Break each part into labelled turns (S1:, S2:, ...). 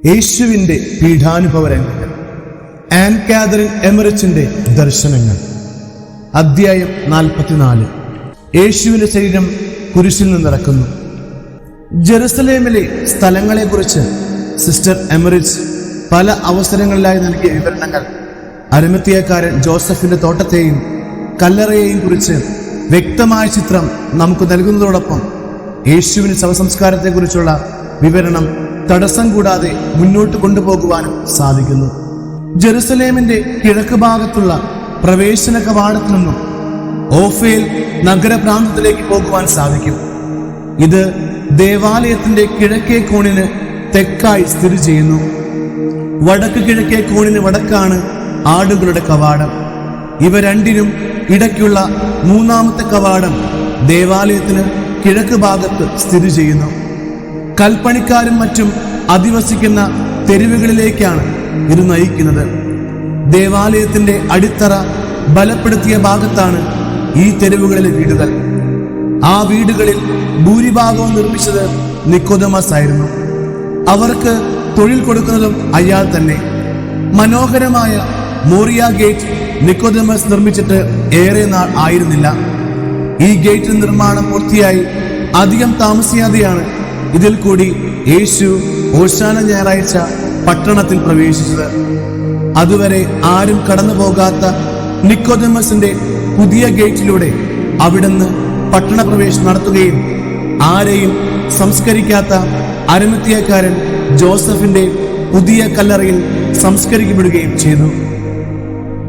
S1: യേശുവിൻ്റെ പീഠാനുഭവരംഗങ്ങൾ. An Catherine എമറിച്ചിന്റെ ദർശനങ്ങൾ. അധ്യായം 44. യേശുവിന്റെ ശരീരം കുരിശിൽ നിന്നിറക്കുന്നു. ജെറുസലേമിലെ സ്ഥലങ്ങളെക്കുറിച്ച് സിസ്റ്റർ എമറിച്ച് പല അവസരങ്ങളിലായി നൽകിയ വിവരണങ്ങൾ അരിമത്തിയക്കാരൻ ജോസഫിന്റെ തോട്ടത്തെയും കല്ലറയെയും കുറിച്ച് വ്യക്തമായ ചിത്രം നമുക്ക് നൽകുന്നതോടൊപ്പം യേശുവിന്റെ ശവസംസ്കാരത്തെക്കുറിച്ചുള്ള വിവരണം തടസ്സം കൂടാതെ മുന്നോട്ട് കൊണ്ടുപോകുവാനും സാധിക്കുന്നു. ജെറുസലേമിന്റെ കിഴക്ക് ഭാഗത്തുള്ള പ്രവേശന കവാടത്തിൽ നിന്നും ഓഫേൽ നഗരപ്രാന്തത്തിലേക്ക് പോകുവാൻ സാധിക്കും. ഇത് ദേവാലയത്തിന്റെ കിഴക്കേ കോണിന് തെക്കായി സ്ഥിതി ചെയ്യുന്നു. വടക്ക് കിഴക്കേ കോണിന് വടക്കാണ് ആടുകളുടെ കവാടം. ഇവ രണ്ടിനും ഇടയ്ക്കുള്ള മൂന്നാമത്തെ കവാടം ദേവാലയത്തിന് കിഴക്ക് ഭാഗത്ത് സ്ഥിതി ചെയ്യുന്നു. കൽപ്പണിക്കാരും മറ്റും അധിവസിക്കുന്ന തെരുവുകളിലേക്കാണ് ഇത് നയിക്കുന്നത്. ദേവാലയത്തിന്റെ അടിത്തറ ബലപ്പെടുത്തിയ ഭാഗത്താണ് ഈ തെരുവുകളിലെ വീടുകൾ. ആ വീടുകളിൽ ഭൂരിഭാഗവും നിർമ്മിച്ചത് നിക്കോദമസ് ആയിരുന്നു. അവർക്ക് തൊഴിൽ കൊടുക്കുന്നതും അയാൾ തന്നെ. മനോഹരമായ മോറിയ ഗേറ്റ് നിക്കോദമസ് നിർമ്മിച്ചിട്ട് ഏറെ നാൾ ആയിരുന്നില്ല. ഈ ഗേറ്റ് നിർമ്മാണം പൂർത്തിയായി അധികം താമസിയാതെയാണ് ഇതിൽ കൂടി യേശു ഓശാന ഞായറാഴ്ച പട്ടണത്തിൽ പ്രവേശിച്ചത്. അതുവരെ ആരും കടന്നു പോകാത്ത നിക്കോദമസിന്റെ പുതിയ ഗേറ്റിലൂടെ അവിടുന്ന് പട്ടണപ്രവേശനം നടത്തുകയും ആരെയും സംസ്കരിക്കാത്ത അരിമത്തിയക്കാരൻ ജോസഫിന്റെ പുതിയ കല്ലറയിൽ സംസ്കരിക്കപ്പെടുകയും ചെയ്തു.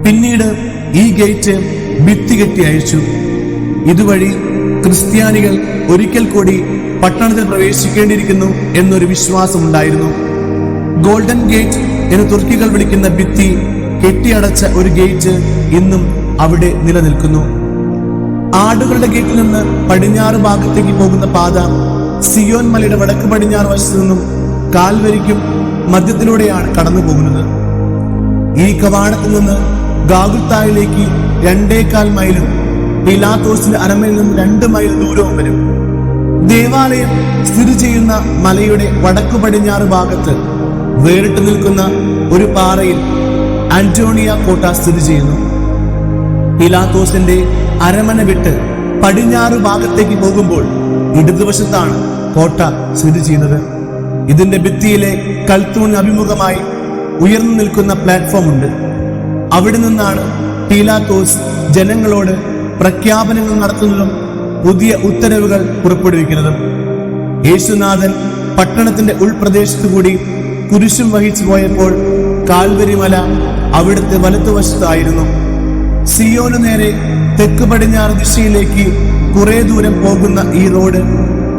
S1: പിന്നീട് ഈ ഗേറ്റ് ഭിത്തി കെട്ടി അയച്ചു. ഇതുവഴി ക്രിസ്ത്യാനികൾ ഒരിക്കൽ കൂടി പട്ടണത്തിൽ പ്രവേശിക്കേണ്ടിയിരിക്കുന്നു എന്നൊരു വിശ്വാസമുണ്ടായിരുന്നു. ഗോൾഡൻ ഗേറ്റ് എന്ന് തുർക്കികൾ വിളിക്കുന്ന ഭിത്തി കെട്ടിയടച്ച ഒരു ഗേറ്റ് ഇന്നും അവിടെ നിലനിൽക്കുന്നു. ആടുകളുടെ ഗേറ്റിൽ നിന്ന് പടിഞ്ഞാറ് ഭാഗത്തേക്ക് പോകുന്ന പാത സിയോൻ മലയുടെ വടക്ക് പടിഞ്ഞാറ് വശത്തു നിന്നും കാൽവരിക്കും മധ്യത്തിലൂടെയാണ് കടന്നു പോകുന്നത്. ഈ കവാടത്തിൽ നിന്ന് ഗാഗുൽത്തായിലേക്ക് 2.25 മൈലും പിലാത്തോസിന്റെ അരമനയിൽ നിന്ന് 2 മൈൽ ദൂരവും വരും. ദേവാലയം സ്ഥിതി ചെയ്യുന്ന മലയുടെ വടക്കു പടിഞ്ഞാറ് ഭാഗത്ത് വേറിട്ട് നിൽക്കുന്ന ഒരു പാറയിൽ ആന്റോണിയ കോട്ട സ്ഥിതി ചെയ്യുന്നു. പിലാത്തോസിന്റെ അരമന വിട്ട് പടിഞ്ഞാറ് ഭാഗത്തേക്ക് പോകുമ്പോൾ ഇടതുവശത്താണ് കോട്ട സ്ഥിതി ചെയ്യുന്നത്. ഇതിന്റെ ഭിത്തിയിലെ കൽത്തൂണിന് അഭിമുഖമായി ഉയർന്നു നിൽക്കുന്ന പ്ലാറ്റ്ഫോം ഉണ്ട്. അവിടെ നിന്നാണ് പീലാത്തോസ് ജനങ്ങളോട് പ്രഖ്യാപനങ്ങൾ നടത്തുന്നതും പുതിയ ഉത്തരവുകൾ പുറപ്പെടുവിക്കുന്നതും. യേശുനാഥൻ പട്ടണത്തിന്റെ ഉൾപ്രദേശത്തു കൂടി കുരിശും വഹിച്ചു പോയപ്പോൾ കാൽവരി മല അവിടുത്തെ വലത്തുവശത്തായിരുന്നു. സിയോന് നേരെ തെക്ക് പടിഞ്ഞാറ് ദിശയിലേക്ക് കുറെ ദൂരം പോകുന്ന ഈ റോഡ്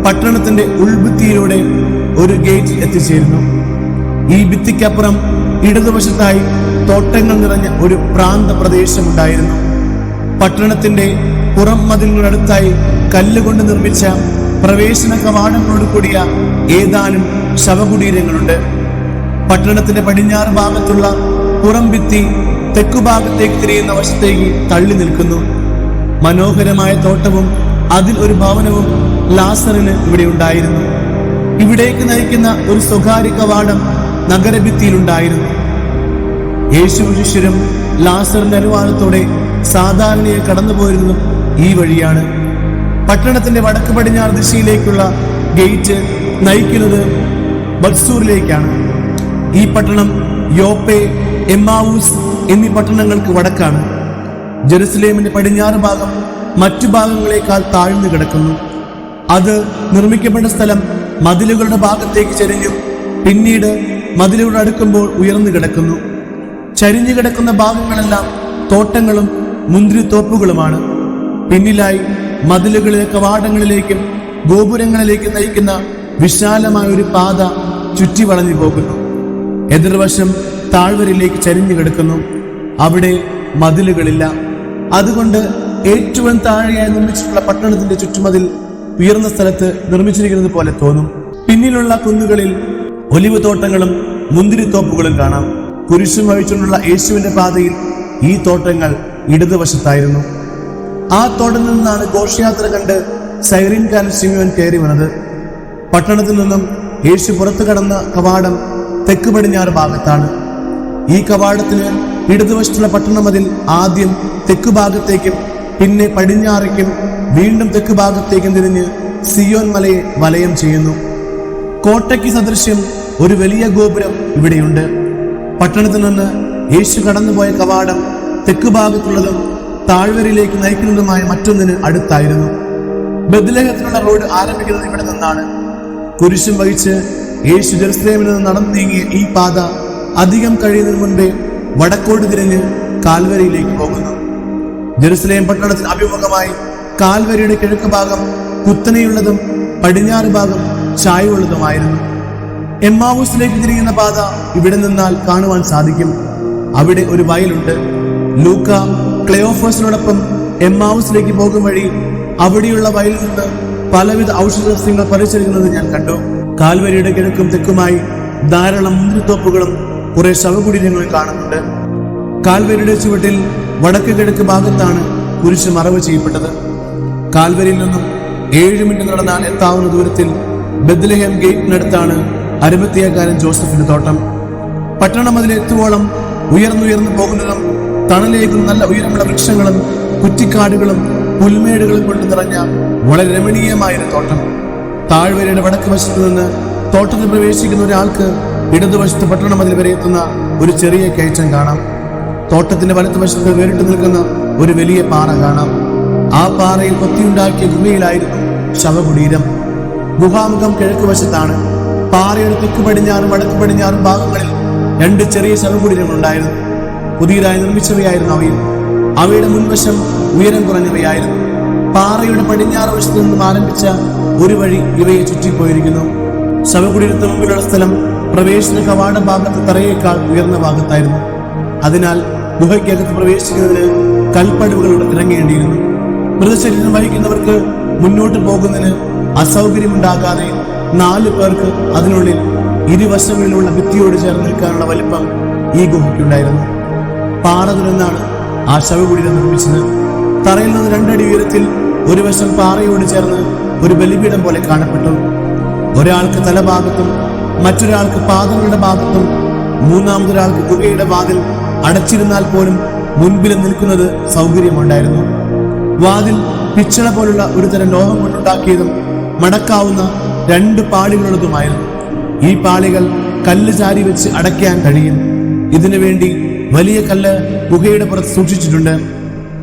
S1: പട്ടണത്തിന്റെ ഉൾഭിത്തിയിലൂടെ ഒരു ഗേറ്റ് എത്തിച്ചേരുന്നു. ഈ ഭിത്തിക്കപ്പുറം ഇടതുവശത്തായി തോട്ടങ്ങൾ നിറഞ്ഞ ഒരു പ്രാന്ത പ്രദേശമുണ്ടായിരുന്നു. പട്ടണത്തിന്റെ പുറം മതിലിനടുത്തായി കല്ലുകൊണ്ട് നിർമ്മിച്ച പ്രവേശന കവാടങ്ങളോട് കൂടിയ ഏതാനും ശവകുടീരങ്ങളുണ്ട്. പട്ടണത്തിന്റെ പടിഞ്ഞാറ് ഭാഗത്തുള്ള പുറം ഭിത്തി തെക്കുഭാഗത്തേക്ക് തിരിയുന്ന വശത്തേക്ക് തള്ളി നിൽക്കുന്നു. മനോഹരമായ തോട്ടവും അതിൽ ഒരു ഭവനവും ലാസറിന് ഇവിടെ ഉണ്ടായിരുന്നു. ഇവിടേക്ക് നയിക്കുന്ന ഒരു സ്വകാര്യ കവാടം നഗരഭിത്തിയിലുണ്ടായിരുന്നു. യേശു ശിഷ്യരും ലാസറിന്റെ അനുവാദത്തോടെ സാധാരണയായി കടന്നുപോയിരുന്നതും ഈ വഴിയാണ്. പട്ടണത്തിന്റെ വടക്ക് പടിഞ്ഞാറ് ദിശയിലേക്കുള്ള ഗേറ്റ് നയിക്കുന്നത് ബത്സൂറിലേക്കാണ്. ഈ പട്ടണം യോപ്പെ, എമ്മാവൂസ് എന്നീ പട്ടണങ്ങൾക്ക് വടക്കാണ്. ജെറുസലേമിന്റെ പടിഞ്ഞാറ് ഭാഗം മറ്റു ഭാഗങ്ങളെക്കാൾ താഴ്ന്നു കിടക്കുന്നു. അത് നിർമ്മിക്കപ്പെട്ട സ്ഥലം മതിലുകളുടെ ഭാഗത്തേക്ക് ചരിഞ്ഞും പിന്നീട് മതിലുകൾ അടുക്കുമ്പോൾ ഉയർന്നു കിടക്കുന്നു. ചരിഞ്ഞു കിടക്കുന്ന ഭാഗങ്ങളെല്ലാം തോട്ടങ്ങളും മുന്തിരിത്തോപ്പുകളുമാണ്. പിന്നിലായി മതിലുകളിലെ കവാടങ്ങളിലേക്കും ഗോപുരങ്ങളിലേക്കും നയിക്കുന്ന വിശാലമായ ഒരു പാത ചുറ്റി വളഞ്ഞു പോകുന്നു. എതിർവശം താഴ്വരയിലേക്ക് ചരിഞ്ഞു കിടക്കുന്നു. അവിടെ മതിലുകളില്ല. അതുകൊണ്ട് ഏറ്റവും താഴെയായി നിർമ്മിച്ചിട്ടുള്ള പട്ടണത്തിന്റെ ചുറ്റുമതിൽ ഉയർന്ന സ്ഥലത്ത് നിർമ്മിച്ചിരിക്കുന്നത് പോലെ തോന്നും. പിന്നിലുള്ള കുന്നുകളിൽ ഒലിവ് തോട്ടങ്ങളും മുന്തിരിത്തോപ്പുകളും കാണാം. കുരിശും വഹിച്ചുകൊണ്ടുള്ള യേശുവിന്റെ പാതയിൽ ഈ തോട്ടങ്ങൾ ഇടതുവശത്തായിരുന്നു. ആ തോട്ടത്തിൽ നിന്നാണ് ഘോഷയാത്ര കണ്ട് സൈറീൻകാരൻ ശിമയോൻ കയറി വന്നത്. പട്ടണത്തിൽ നിന്നും യേശു പുറത്തു കടന്ന കവാടം തെക്ക് പടിഞ്ഞാറ് ഭാഗത്താണ്. ഈ കവാടത്തിന് ഇടതുവശത്തുള്ള പട്ടണമതിൽ ആദ്യം തെക്ക് ഭാഗത്തേക്കും പിന്നെ പടിഞ്ഞാറേക്കും വീണ്ടും തെക്ക് ഭാഗത്തേക്കും തിരിഞ്ഞ് സിയോൻ മലയെ വലയം ചെയ്യുന്നു. കോട്ടയ്ക്ക് സദൃശ്യം ഒരു വലിയ ഗോപുരം ഇവിടെയുണ്ട്. പട്ടണത്തിൽ നിന്ന് യേശു കടന്നുപോയ കവാടം തെക്ക് ഭാഗത്തുള്ളതും താഴ്വരയിലേക്ക് നയിക്കുന്നതുമായ മറ്റൊന്നിന് അടുത്തായിരുന്നു. ബെത്ലഹേമിലുള്ള റോഡ് ആരംഭിക്കുന്നത് ഇവിടെ നിന്നാണ്. കുരിശും വഹിച്ച് യേശു ജെറുസലേമിൽ നിന്ന് നടന്നു നീങ്ങിയ ഈ പാത അധികം കഴിയുന്നതിന് മുൻപേ വടക്കോട്ട് തിരിഞ്ഞ് കാൽവരിയിലേക്ക് പോകുന്നു. ജെറുസലേം പട്ടണത്തിന് അഭിമുഖമായി കാൽവരിയുടെ കിഴക്ക് ഭാഗം കുത്തനെയുള്ളതും പടിഞ്ഞാറ് ഭാഗം ചായവുള്ളതുമായിരുന്നു. എമ്മാവൂസിലേക്ക് തിരിയുന്ന പാത ഇവിടെ നിന്നാൽ കാണുവാൻ സാധിക്കും. അവിടെ ഒരു വയലുണ്ട്. ലൂക്ക ക്ലെയോഫോസിനോടൊപ്പം എമ്മാവൂസിലേക്ക് പോകും വഴി അവിടെയുള്ള വയലിൽ നിന്ന് പലവിധ ഔഷധസസ്യങ്ങൾ പറിച്ചെടുക്കുന്നത് ഞാൻ കണ്ടു. കാൽവരിയുടെ കിഴക്കും തെക്കുമായി ധാരാളം മുന്തിരിത്തോപ്പുകളും കുറെ ശവകുടീരങ്ങളും കാണുന്നുണ്ട്. കാൽവരിയുടെ ചുവട്ടിൽ വടക്ക് കിഴക്ക് ഭാഗത്താണ് കുരിശ് മറവ് ചെയ്യപ്പെട്ടത്. കാൽവരിയിൽ നിന്നും 7 മിനിറ്റ് നടന്നാൽ എത്താവുന്ന ദൂരത്തിൽ ബെത്ലഹേം ഗേറ്റിനടുത്താണ് അരിമത്തിയക്കാരൻ ജോസഫിന്റെ തോട്ടം. പട്ടണം അതിലെത്തുവോളം ഉയർന്നുയർന്നു പോകുന്നതും തണലേക്കും നല്ല ഉയരമുള്ള വൃക്ഷങ്ങളും കുറ്റിക്കാടുകളും പുൽമേടുകളും കൊണ്ട് നിറഞ്ഞ വളരെ രമണീയമായൊരു തോട്ടം. താഴ്വരയുടെ വടക്ക് വശത്ത് നിന്ന് തോട്ടത്തിൽ പ്രവേശിക്കുന്ന ഒരാൾക്ക് ഇടതുവശത്ത് പട്ടണം അതിൽ വരെ എത്തുന്ന ഒരു ചെറിയ കയറ്റം കാണാം. തോട്ടത്തിന്റെ വലത്തുവശത്ത് വേറിട്ട് നിൽക്കുന്ന ഒരു വലിയ പാറ കാണാം. ആ പാറയിൽ കൊത്തിയുണ്ടാക്കിയ ഗുഹയിലായിരുന്നു ശവകുടീരം. ഗുഹാമുഖം കിഴക്ക് വശത്താണ്. പാറയുടെ തെക്ക് പടിഞ്ഞാറും വടക്ക് പടിഞ്ഞാറും ഭാഗങ്ങളിൽ 2 ചെറിയ ശവകുടീരങ്ങളുണ്ടായിരുന്നു. പുതിയതായി നിർമ്മിച്ചവയായിരുന്നു അവയിൽ. അവയുടെ മുൻവശം ഉയരം കുറഞ്ഞവയായിരുന്നു. പാറയുടെ പടിഞ്ഞാറ് വശത്തു നിന്നും ആരംഭിച്ച ഒരു വഴി ഇവയെ ചുറ്റിപ്പോയിരിക്കുന്നു. ശവകുടീരത്തിന് മുമ്പിലുള്ള സ്ഥലം പ്രവേശന കവാട ഭാഗത്ത് തറയേക്കാൾ ഉയർന്ന ഭാഗത്തായിരുന്നു. അതിനാൽ ഗുഹയ്ക്കകത്ത് പ്രവേശിക്കുന്നതിന് കൽപ്പടവുകൾ ഇറങ്ങേണ്ടിയിരുന്നു. മൃതശരീരം വഹിക്കുന്നവർക്ക് മുന്നോട്ട് പോകുന്നതിന് അസൗകര്യമുണ്ടാകാതെ 4 പേർക്ക് അതിനുള്ളിൽ ഇരുവശങ്ങളിലുള്ള ഭിത്തിയോട് ചേർന്ന് നിൽക്കാനുള്ള വലിപ്പം ഈ ഗുഹയ്ക്കുണ്ടായിരുന്നു. പാറ തുരന്നാണ് ആ ശവകുടീരം നിർമ്മിച്ചത്. തറയിൽ നിന്ന് 2 അടി ഉയരത്തിൽ ഒരു വശം പാറയോട് ചേർന്ന് ഒരു ബലിപീഠം പോലെ കാണപ്പെട്ടു. ഒരാൾക്ക് തലഭാഗത്തും മറ്റൊരാൾക്ക് പാദങ്ങളുടെ ഭാഗത്തും മൂന്നാമതൊരാൾക്ക് ഗുഹയുടെ വാതിൽ അടച്ചിരുന്നാൽ പോലും മുൻപിൽ നിൽക്കുന്നത് സൗകര്യമുണ്ടായിരുന്നു. വാതിൽ പിച്ചള പോലുള്ള ഒരു തരം ലോഹം കൊണ്ടുണ്ടാക്കിയതും മടക്കാവുന്ന 2 പാളികളുള്ളതുമായിരുന്നു. ഈ പാളികൾ കല്ല് ചാരി വെച്ച് അടയ്ക്കാൻ കഴിയും. ഇതിനു വേണ്ടി വലിയ കല്ല് ഗുഹയുടെ പുറത്ത് സൂക്ഷിച്ചിട്ടുണ്ട്.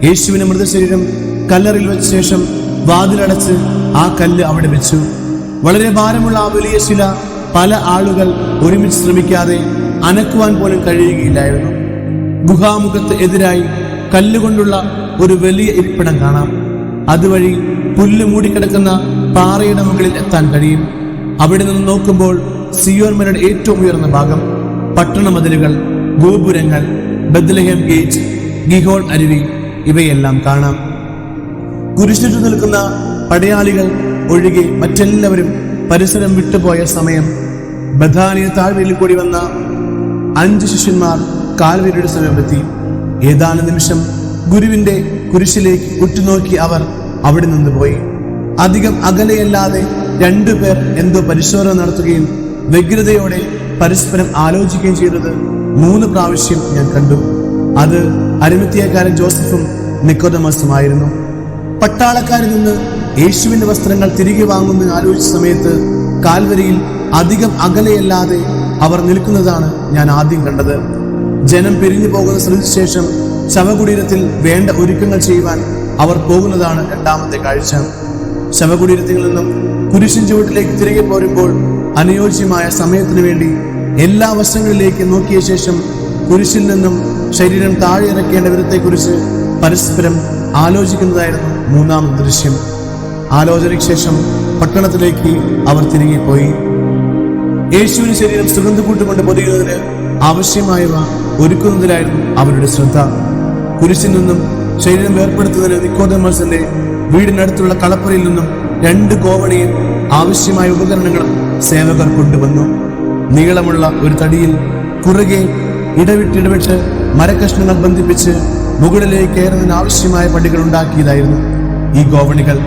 S1: യേശുവിന്റെ മൃതശരീരം കല്ലറിൽ വെച്ച ശേഷം വാതിലടച്ച് ആ കല്ല് അവിടെ വെച്ചു. വളരെ ഭാരമുള്ള ആ വലിയ ശില പല ആളുകൾ ഒരുമിച്ച് ശ്രമിക്കാതെ അനക്കുവാൻ പോലും കഴിയുകയില്ലായിരുന്നു. ഗുഹാമുഖത്ത് എതിരായി കല്ലുകൊണ്ടുള്ള ഒരു വലിയ ഇരിപ്പിടം കാണാം. അതുവഴി പുല്ല് മൂടിക്കിടക്കുന്ന പാറയുടെ മുകളിൽ എത്താൻ കഴിയും. അവിടെ നിന്ന് നോക്കുമ്പോൾ സിയോൻ മലയുടെ ഏറ്റവും ഉയർന്ന ഭാഗം, പട്ടണമതിലുകൾ, ഗോപുരങ്ങൾ, ബെത്ലഹേം ഗേറ്റ്, ഗിഹോൺ അരുവി ഇവയെല്ലാം കാണാം. കുരിശിട്ടു നിൽക്കുന്ന പടയാളികൾ ഒഴികെ മറ്റെല്ലാവരും പരിസരം വിട്ടുപോയ സമയം ബഥാനിയ താഴ്വരയിൽ കൂടി വന്ന 5 ശിഷ്യന്മാർ കാൽവരിയുടെ സമീപമെത്തി. ഏതാനും നിമിഷം ഗുരുവിന്റെ കുരിശിലേക്ക് ഉറ്റുനോക്കി അവർ അവിടെ നിന്ന് പോയി. അധികം അകലെയല്ലാതെ 2 പേർ എന്തോ പരിശോധന നടത്തുകയും വ്യഗ്രതയോടെ പരസ്പരം ആലോചിക്കുകയും ചെയ്തത് 3 പ്രാവശ്യം ഞാൻ കണ്ടു. അത് അരിമത്തിയക്കാരൻ ജോസഫും നിക്കോദമസുമായിരുന്നു. പട്ടാളക്കാരിൽ നിന്ന് യേശുവിന്റെ വസ്ത്രങ്ങൾ തിരികെ വാങ്ങുന്ന ആലോചിച്ച സമയത്ത് കാൽവരിയിൽ അധികം അകലെയല്ലാതെ അവർ നിൽക്കുന്നതാണ് ഞാൻ ആദ്യം കണ്ടത്. ജനം പിരിഞ്ഞു പോകുന്ന ശ്രമിച്ച ശേഷം ശവകുടീരത്തിൽ വേണ്ട ഒരുക്കങ്ങൾ ചെയ്യുവാൻ അവർ പോകുന്നതാണ് രണ്ടാമത്തെ കാഴ്ച. ശവകുടീരത്തിൽ നിന്നും കുരിശിൻ ചുവട്ടിലേക്ക് തിരികെ പോരുമ്പോൾ അനുയോജ്യമായ സമയത്തിനു വേണ്ടി എല്ലാ വശങ്ങളിലേക്ക് നോക്കിയ ശേഷം കുരിശിൽ നിന്നും ശരീരം താഴെ ഇറക്കേണ്ട വിധത്തെക്കുറിച്ച് പരസ്പരം ആലോചിക്കുന്നതായിരുന്നു 3ാമത്തെ ദൃശ്യം. ആലോചനയ്ക്ക് ശേഷം പട്ടണത്തിലേക്ക് അവർ തിരികെ പോയി. യേശുവിന് ശരീരം സുഗന്ധക്കൂട്ടുകൊണ്ട് പൊതിയുന്നതിന് ആവശ്യമായവ ഒരുക്കുന്നതിലായിരുന്നു അവരുടെ ശ്രദ്ധ. കുരിശിൽ നിന്നും ശരീരം വേർപ്പെടുത്തുന്നതിന് നിക്കോദമോസിന്റെ വീടിനടുത്തുള്ള കളപ്പുരയിൽ നിന്നും 2 കോവണിയും ആവശ്യമായ ഉപകരണങ്ങളും സേവകർ കൊണ്ടുവന്നു. നീളമുള്ള ഒരു തടിയിൽ കുറുകെ ഇടവിട്ട് മരക്കഷ്ണങ്ങൾ ബന്ധിപ്പിച്ച് മുകളിലേക്ക് കയറുന്നതിന് ആവശ്യമായ പടികൾ ഉണ്ടാക്കിയതായിരുന്നു ഈ ഗോവണികൾ.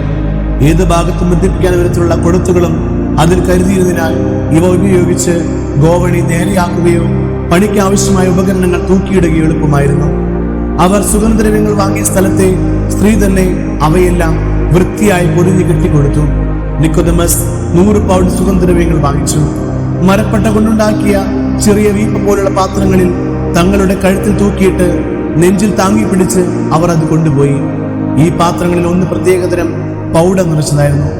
S1: ഏത് ഭാഗത്തും ബന്ധിപ്പിക്കാൻ വിധത്തിലുള്ള കൊളുത്തുകളും അതിൽ കരുതിയിരുന്നതിനാൽ ഇവ ഉപയോഗിച്ച് ഗോവണി നേരെയാക്കുകയോ പണിക്ക് ആവശ്യമായ ഉപകരണങ്ങൾ തൂക്കിയിടുകയോ എളുപ്പമായിരുന്നു. അവർ സുഗന്ധദ്രവ്യങ്ങൾ വാങ്ങിയ സ്ഥലത്തെ സ്ത്രീ തന്നെ അവയെല്ലാം വൃത്തിയായി പൊതിഞ്ഞു കെട്ടിക്കൊടുത്തു. നിക്കോദെമസ് 100 പൗണ്ട് സുഗന്ധദ്രവ്യങ്ങൾ വാങ്ങിച്ചു. മരപ്പട്ട കൊണ്ടുണ്ടാക്കിയ ചെറിയ വീപ്പ പോലുള്ള പാത്രങ്ങളിൽ തങ്ങളുടെ കഴുത്തിൽ തൂക്കിയിട്ട് നെഞ്ചിൽ താങ്ങി പിടിച്ച് അവർ അത് കൊണ്ടുപോയി. ഈ പാത്രങ്ങളിൽ ഒന്ന് പ്രത്യേകതരം പൗഡർ നിറച്ചതായിരുന്നു.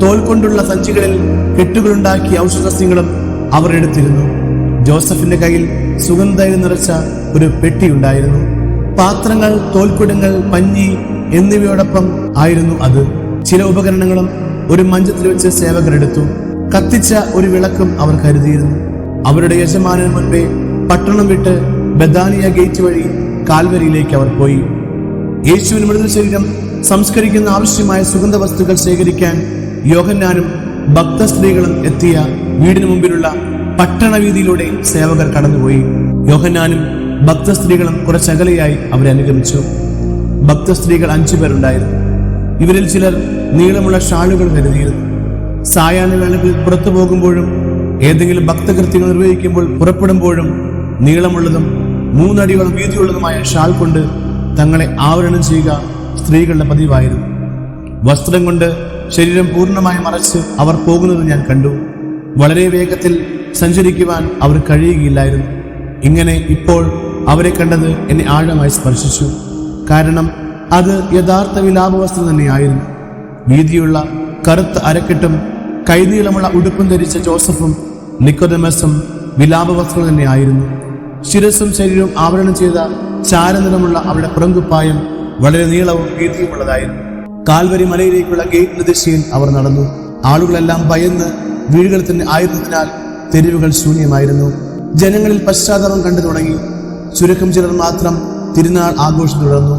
S1: തോൽ കൊണ്ടുള്ള സഞ്ചികളിൽ കെട്ടുകളുണ്ടാക്കിയ ഔഷധസ്യങ്ങളും അവർ എടുത്തിരുന്നു. ജോസഫിന്റെ കയ്യിൽ സുഗന്ധം നിറച്ച ഒരു പെട്ടിയുണ്ടായിരുന്നു. പാത്രങ്ങൾ, തോൽക്കുടങ്ങൾ, പഞ്ഞി എന്നിവയോടൊപ്പം ആയിരുന്നു അത്. ചില ഉപകരണങ്ങളും ഒരു മഞ്ചത്തിൽ വെച്ച് സേവകരെടുത്തു. കത്തിച്ച ഒരു വിളക്കും അവർ കരുതിയിരുന്നു. അവരുടെ യജമാനന് മുൻപേ പട്ടണം വിട്ട് ബഥാനിയ ഗേറ്റ് വഴി കാൽവരിയിലേക്ക് അവർ പോയി. യേശുവിന് മൃതശരീരം സംസ്കരിക്കുന്ന ആവശ്യമായ സുഗന്ധ വസ്തുക്കൾ ശേഖരിക്കാൻ യോഹന്നാനും ഭക്തസ്ത്രീകളും എത്തിയ വീടിന് മുമ്പിലുള്ള പട്ടണവീതിയിലൂടെ സേവകർ കടന്നുപോയി. യോഹന്നാനും ഭക്തസ്ത്രീകളും കുറച്ചകലെയായി അവരെ അനുഗമിച്ചു. ഭക്തസ്ത്രീകൾ 5 പേരുണ്ടായിരുന്നു. ഇവരിൽ ചിലർ നീളമുള്ള ഷാളുകൾ കരുതിയിരുന്നു. സായാഹ്ന വേളകളിൽ പുറത്തു പോകുമ്പോഴും ഏതെങ്കിലും ഭക്തകൃത്യങ്ങൾ നിർവഹിക്കുമ്പോൾ പുറപ്പെടുമ്പോഴും നീളമുള്ളതും 3 അടിയോളം വീതിയുള്ളതുമായ ഷാൾ കൊണ്ട് തങ്ങളെ ആവരണം ചെയ്യുക സ്ത്രീകളുടെ പതിവായിരുന്നു. വസ്ത്രം കൊണ്ട് ശരീരം പൂർണ്ണമായി മറച്ച് അവർ പോകുന്നത് ഞാൻ കണ്ടു. വളരെ വേഗത്തിൽ സഞ്ചരിക്കുവാൻ അവർ കഴിയുകയില്ലായിരുന്നു. ഇങ്ങനെ ഇപ്പോൾ അവരെ കണ്ടത് എന്നെ ആഴമായി സ്പർശിച്ചു. കാരണം അത് യഥാർത്ഥ വിലാപവസ്ത്രം തന്നെയായിരുന്നു. വീതിയുള്ള കറുത്ത അരക്കെട്ടും കൈനീളമുള്ള ഉടുപ്പും ധരിച്ച ജോസഫും നിക്കോദെമസും വിലാപവസ്ത്രം തന്നെയായിരുന്നു. ശിരസും ശരീരവും ആവരണം ചെയ്ത ചാരനിറമുള്ള അവരുടെ പുറങ്കുപ്പായം വളരെ നീളവും വീതിയുമുള്ളതായിരുന്നു. കാൽവരി മലയിലേക്കുള്ള ഗേറ്റിന്റെ ദിശയിൽ അവർ നടന്നു. ആളുകളെല്ലാം ഭയന്ന് വീടുകളിൽ തന്നെ ആയിരുന്നതിനാൽ തെരുവുകൾ ശൂന്യമായിരുന്നു. ജനങ്ങളിൽ പശ്ചാത്താപം കണ്ടു തുടങ്ങി. ചുരുക്കം ചിലർ മാത്രം തിരുനാൾ ആഘോഷം തുടർന്നു.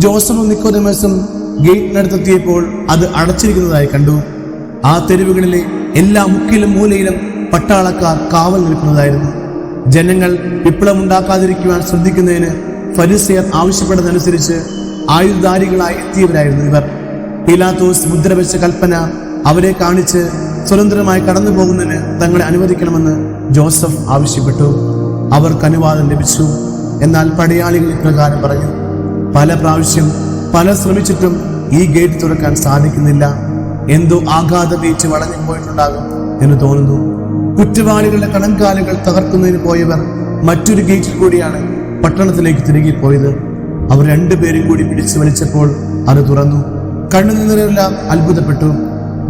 S1: ജോസഫും നിക്കോദെമസും ഗേറ്റിനടുത്തെത്തിയപ്പോൾ അത് അടച്ചിരിക്കുന്നതായി കണ്ടു. ആ തെരുവുകളിലെ എല്ലാ മുക്കിലും മൂലയിലും പട്ടാളക്കാർ കാവൽ നിൽക്കുന്നതായിരുന്നു. ജനങ്ങൾ വിപ്ലവമുണ്ടാക്കാതിരിക്കുവാൻ ശ്രദ്ധിക്കുന്നതിന് ഫരിസേയർ ആവശ്യപ്പെട്ടതനുസരിച്ച് ആയുധധാരികളായി എത്തിയവരായിരുന്നു ഇവർ. പീലാത്തോസ് മുദ്രവെച്ച കൽപ്പന അവരെ കാണിച്ച് സ്വതന്ത്രമായി കടന്നു പോകുന്നതിന് തങ്ങളെ അനുവദിക്കണമെന്ന് ജോസഫ് ആവശ്യപ്പെട്ടു. അവർക്ക് അനുവാദം ലഭിച്ചു. എന്നാൽ പടയാളികൾ ഇപ്രകാരം പറഞ്ഞു: പല പ്രാവശ്യം പലർ ശ്രമിച്ചിട്ടും ഈ ഗേറ്റ് തുറക്കാൻ സാധിക്കുന്നില്ല. എന്തോ ആഘാതം വീഴ്ച വളഞ്ഞു പോയിട്ടുണ്ടാകും എന്ന് തോന്നുന്നു. കുറ്റവാളികളുടെ കണങ്കാലുകൾ തകർക്കുന്നതിന് പോയവർ മറ്റൊരു ഗേറ്റിൽ കൂടിയാണ് പട്ടണത്തിലേക്ക് തിരികെ പോയത്. അവർ 2 പേരും കൂടി പിടിച്ചു വലിച്ചപ്പോൾ അത് തുറന്നു. കണ്ണു നിന്നവരെല്ലാം അത്ഭുതപ്പെട്ടു.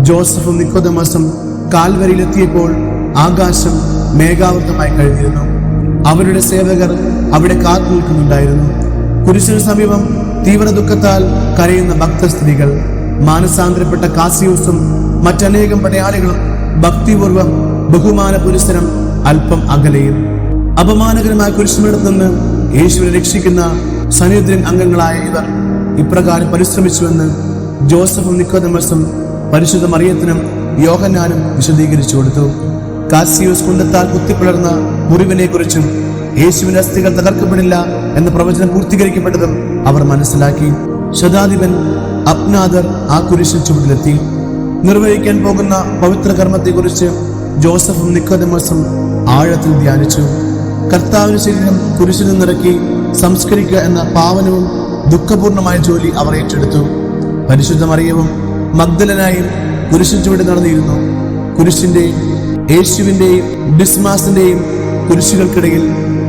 S1: ജോസഫും നിക്കോദെമസും കാൽവരിയിലെത്തിയപ്പോൾ ആകാശം മേഘാവൃതമായി കഴിഞ്ഞിരുന്നു. അവരുടെ സേവകർ അവിടെ കാത്തു നിൽക്കുന്നുണ്ടായിരുന്നു. കുരിശിന് സമീപം തീവ്ര ദുഃഖത്താൽ കരയുന്ന ഭക്തസ്ത്രീകൾ, മാനസാന്തരപ്പെട്ട കാസിയൂസും മറ്റനേകം പടയാളികളും ഭക്തിപൂർവം ബഹുമാന പുരസ്സരം അല്പം അകലെയും. അപമാനകരമായ കുരിശുമിടത്ത് നിന്ന് യേശുവിനെ രക്ഷിക്കുന്ന സന്നിധിൻ അംഗങ്ങളായ ഇവർ ഇപ്രകാരം പരിശ്രമിച്ചുവെന്ന് ജോസഫും നിക്കോദെമസും പരിശുദ്ധ മറിയത്തിനും യോഹന്നാനും വിശദീകരിച്ചു കൊടുത്തു. കാസിയൂസ് കുന്തത്താൽ കുത്തിപ്പിളർന്ന മുറിവിനെ കുറിച്ചും യേശുവിന്റെ അസ്ഥികൾ തകർക്കപ്പെടില്ല എന്ന പ്രവചനം പൂർത്തീകരിക്കപ്പെട്ടതും അവർ മനസ്സിലാക്കി. ശതാധിപൻ അബ്നാദർ ആ കുരിശിൽ ചുവട്ടിലെത്തി. നിർവഹിക്കാൻ പോകുന്ന പവിത്ര കർമ്മത്തെക്കുറിച്ച് ജോസഫും നിക്കോദെമസും ആഴത്തിൽ ധ്യാനിച്ചു. കർത്താവിന് ശരീരം കുരിശിൽ നിന്നിറക്കി സംസ്കരിക്കുക എന്ന പാവനവും ദുഃഖപൂർണമായ ജോലി അവർ ഏറ്റെടുത്തു. പരിശുദ്ധ മറിയവും മഗ്ദലനായും കുരിശിൽ ചുവടി നടന്നിരുന്നു. കുരിശിന്റെയും യേശുവിന്റെയും ഡിസ്മാസിന്റെയും കുരിശുകൾക്കിടയിൽ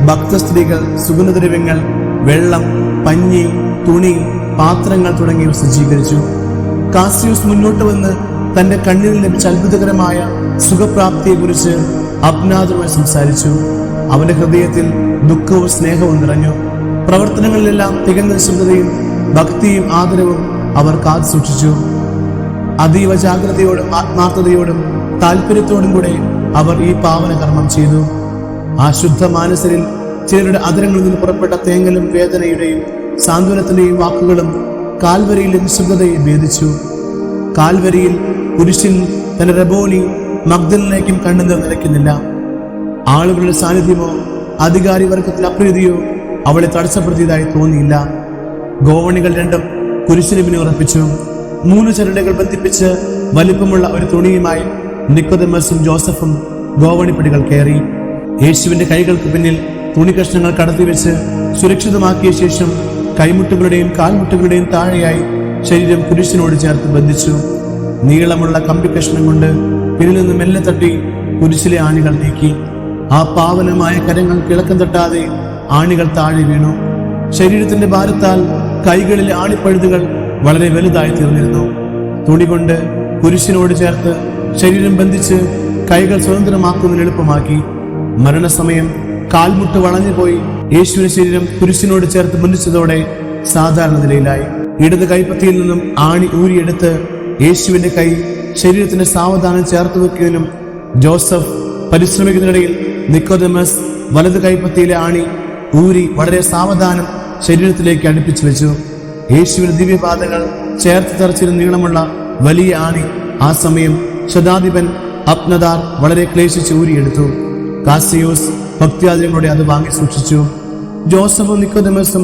S1: ഭക്തസ്ത്രീകൾ സുഗന്ധദ്രവ്യങ്ങൾ, വെള്ളം, പഞ്ഞി, തുണി, പാത്രങ്ങൾ തുടങ്ങിയവ സജ്ജീകരിച്ചു. കാസിയൂസ് മുന്നോട്ട് വന്ന് തന്റെ കണ്ണിൽ ലഭിച്ച അത്ഭുതകരമായ സുഖപ്രാപ്തിയെക്കുറിച്ച് അബ്നാദുമായി സംസാരിച്ചു. അവന്റെ ഹൃദയത്തിൽ ദുഃഖവും സ്നേഹവും നിറഞ്ഞു. പ്രവർത്തനങ്ങളിലെല്ലാം തികഞ്ഞ നിശബ്ദതയും ഭക്തിയും ആദരവും അവർ കാത്തു സൂക്ഷിച്ചു. അതീവ ജാഗ്രതയോടും ആത്മാർത്ഥതയോടും താല്പര്യത്തോടും കൂടെ അവർ ഈ പാവന കർമ്മം ചെയ്തു. ആ ശുദ്ധ മാനസരിൽ ചിലരുടെ അധരങ്ങളിൽ നിന്ന് പുറപ്പെട്ട തേങ്ങലും വേദനയുടെയും സാന്ത്വനത്തിന്റെയും വാക്കുകളും കാൽവരിയിലെ നിശബ്ദതയെ ഭേദിച്ചു. കാൽവരിയിൽ കുരിശിൽ തന്റെ റബോനി മഗ്ദലിനേക്കും കണ്ണുനീർ നിലയ്ക്കുന്നില്ല. ആളുകളുടെ സാന്നിധ്യമോ അധികാരി വർഗത്തിൽ അപ്രീതിയോ അവളെ തടസ്സപ്പെടുത്തിയതായി തോന്നിയില്ല. ഗോവണികൾ 2 കുരിശിന് പിന്നിൽ ഉറപ്പിച്ചു. 3 ചരടുകൾ ബന്ധിപ്പിച്ച് വലിപ്പമുള്ള ഒരു തുണിയുമായി നിക്കോദെമസും ജോസഫും ഗോവണിപ്പടികൾ കയറി. യേശുവിന്റെ കൈകൾക്ക് പിന്നിൽ തുണികഷ്ണങ്ങൾ കടത്തിവെച്ച് സുരക്ഷിതമാക്കിയ ശേഷം കൈമുട്ടുകളുടെയും കാൽമുട്ടുകളുടെയും താഴെയായി ശരീരം കുരിശിനോട് ചേർത്ത് ബന്ധിച്ചു. നീളമുള്ള കമ്പിക്കഷ്ണം കൊണ്ട് പിന്നിൽ നിന്ന് മെല്ലെ തട്ടി കുരിശിലെ ആണികൾ നീക്കി. ആ പാവനമായ കരങ്ങൾ കിളക്കം തട്ടാതെ ആണികൾ താഴെ വീണു. ശരീരത്തിന്റെ ഭാരത്താൽ കൈകളിലെ ആണിപ്പഴുതുകൾ വളരെ വലുതായി തീർന്നിരുന്നു. തുണി കൊണ്ട് കുരിശിനോട് ചേർത്ത് ശരീരം ബന്ധിച്ച് കൈകൾ സ്വതന്ത്രമാക്കുന്നതിന് എളുപ്പമാക്കി. മരണസമയം കാൽമുട്ട് വളഞ്ഞുപോയി യേശുവിന്റെ ശരീരം കുരിശിനോട് ചേർത്ത് ബന്ധിച്ചതോടെ സാധാരണ നിലയിലായി. ഇടത് കൈപ്പത്തിയിൽ നിന്നും ആണി ഊരിയെടുത്ത് യേശുവിന്റെ കൈ ശരീരത്തിന് സാവധാനം ചേർത്ത് വെക്കുന്നതിനും ജോസഫ് പരിശ്രമിക്കുന്നതിനിടയിൽ നിക്കോദെമസ് വലത് കൈപ്പത്തിയിലെ ആണി ഊരി വളരെ സാവധാനം ശരീരത്തിലേക്ക് അടുപ്പിച്ചു വെച്ചു. യേശുവിന്റെ ദിവ്യപാദങ്ങൾ ചേർത്ത് തറച്ചിരുന്ന നീളമുള്ള വലിയ ആണി ആ സമയം ശതാധിപൻ അപ്നദാർ വളരെ ക്ലേശിച്ച് ഊരിയെടുത്തു. കാസിയോസ് ഭക്തിയാദരങ്ങളോടെ അത് വാങ്ങി സൂക്ഷിച്ചു. ജോസഫും നിക്കോദെമസും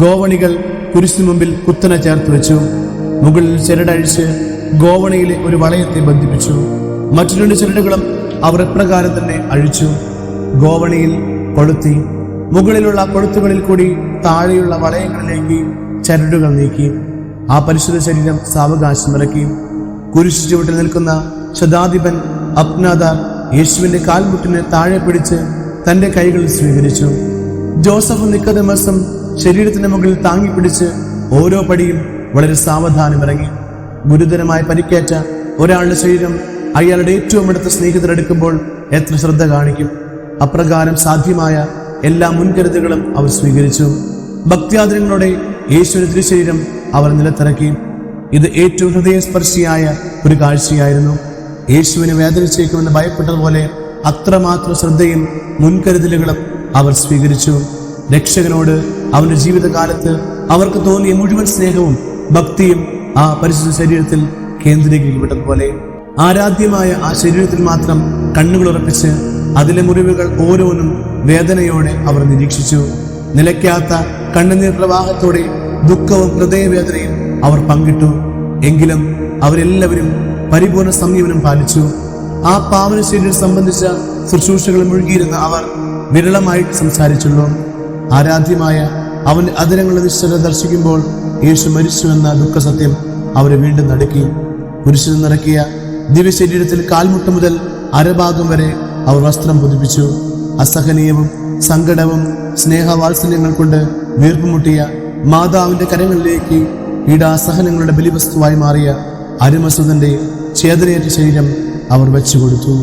S1: ഗോവണികൾ കുരിശിന് മുമ്പിൽ കുത്തനെ ചേർത്ത് വെച്ചു. മുകളിൽ ചരടഴിച്ച് ഗോവണിയിലെ ഒരു വളയത്തെ ബന്ധിപ്പിച്ചു. മറ്റു 2 ചരടുകളും അവർ എപ്രകാരം തന്നെ അഴിച്ചു. ഗോവണിയിൽ കൊളുത്തി. മുകളിലുള്ള കൊളുത്തുകളിൽ കൂടി താഴെയുള്ള വളയങ്ങളിലേക്ക് ചരടുകൾ നീക്കി. ആ പരിശുദ്ധ ശരീരം സാവകാശം ഇറക്കി. കുരിശു ചുവട്ടിൽ നിൽക്കുന്ന ശതാധിപൻ അപ്നാദാർ യേശുവിന്റെ കാൽമുട്ടിനെ താഴെ പിടിച്ച് തന്റെ കൈകളിൽ സ്വീകരിച്ചു. ജോസഫും നിക്കോദെമസും ശരീരത്തിന്റെ മുകളിൽ താങ്ങിപ്പിടിച്ച് ഓരോ പടിയും വളരെ സാവധാനം ഇറങ്ങി. ഗുരുതരമായി പരിക്കേറ്റ ഒരാളുടെ ശരീരം അയാളുടെ ഏറ്റവും അടുത്ത സ്നേഹിതരെടുക്കുമ്പോൾ എത്ര ശ്രദ്ധ കാണിക്കും. അപ്രകാരം സാധ്യമായ എല്ലാ മുൻകരുതലുകളും അവർ സ്വീകരിച്ചു. ഭക്തിയാദരങ്ങളോടെ യേശുവിന്റെ തിരുശരീരം അവർ നിലത്തിറക്കി. ഇത് ഏറ്റവും ഹൃദയസ്പർശിയായ ഒരു കാഴ്ചയായിരുന്നു. യേശുവിനെ വേദനിച്ചേക്കുമെന്ന് ഭയപ്പെട്ടതുപോലെ അത്രമാത്രം ശ്രദ്ധയും മുൻകരുതലുകളും അവർ സ്വീകരിച്ചു. രക്ഷകനോട് അവന്റെ ജീവിതകാലത്ത് അവർക്ക് തോന്നിയ മുഴുവൻ സ്നേഹവും ഭക്തിയും ആ പരിശുദ്ധ ശരീരത്തിൽ കേന്ദ്രീകരിക്കപ്പെട്ടതുപോലെ ആരാധ്യമായ ആ ശരീരത്തിൽ മാത്രം കണ്ണുകൾ ഉറപ്പിച്ച് അതിലെ മുറിവുകൾ ഓരോന്നും വേദനയോടെ അവർ നിരീക്ഷിച്ചു. നിലയ്ക്കാത്ത കണ്ണുനീർ പ്രവാഹത്തോടെ ദുഃഖവും ഹൃദയവേദനയും അവർ പങ്കിട്ടു. എങ്കിലും അവരെല്ലാവരും പരിപൂർണ സംയമനം പാലിച്ചു. ആ പാവന ശരീരം സംബന്ധിച്ച ശുശ്രൂഷകൾ മുഴുകിയിരുന്ന അവർ വിരളമായിട്ട് സംസാരിച്ചുള്ളൂ. ആരാധ്യമായ അവന്റെ അതിരങ്ങളുടെ നിശ്ചല ദർശിക്കുമ്പോൾ യേശു മരിച്ചുവെന്ന ദുഃഖസത്യം അവരെ വീണ്ടും നടുക്കി. കുരിശിൽ നിന്നിറക്കിയ ദിവ്യശരീരത്തിൽ കാൽമുട്ട് മുതൽ അരഭാഗം വരെ അവർ വസ്ത്രം പുതുപ്പിച്ചു. അസഹനീയവും സങ്കടവും സ്നേഹവാത്സല്യങ്ങൾ കൊണ്ട് വീർപ്പുമുട്ടിയ മാതാവിന്റെ കരങ്ങളിലേക്ക് പീഡാസഹനങ്ങളുടെ ബലിവസ്തുവായി മാറിയ അരുമസുതന്റെ ചേതനയേറ്റ ശരീരം അവർ വെച്ചുകൊടുത്തു.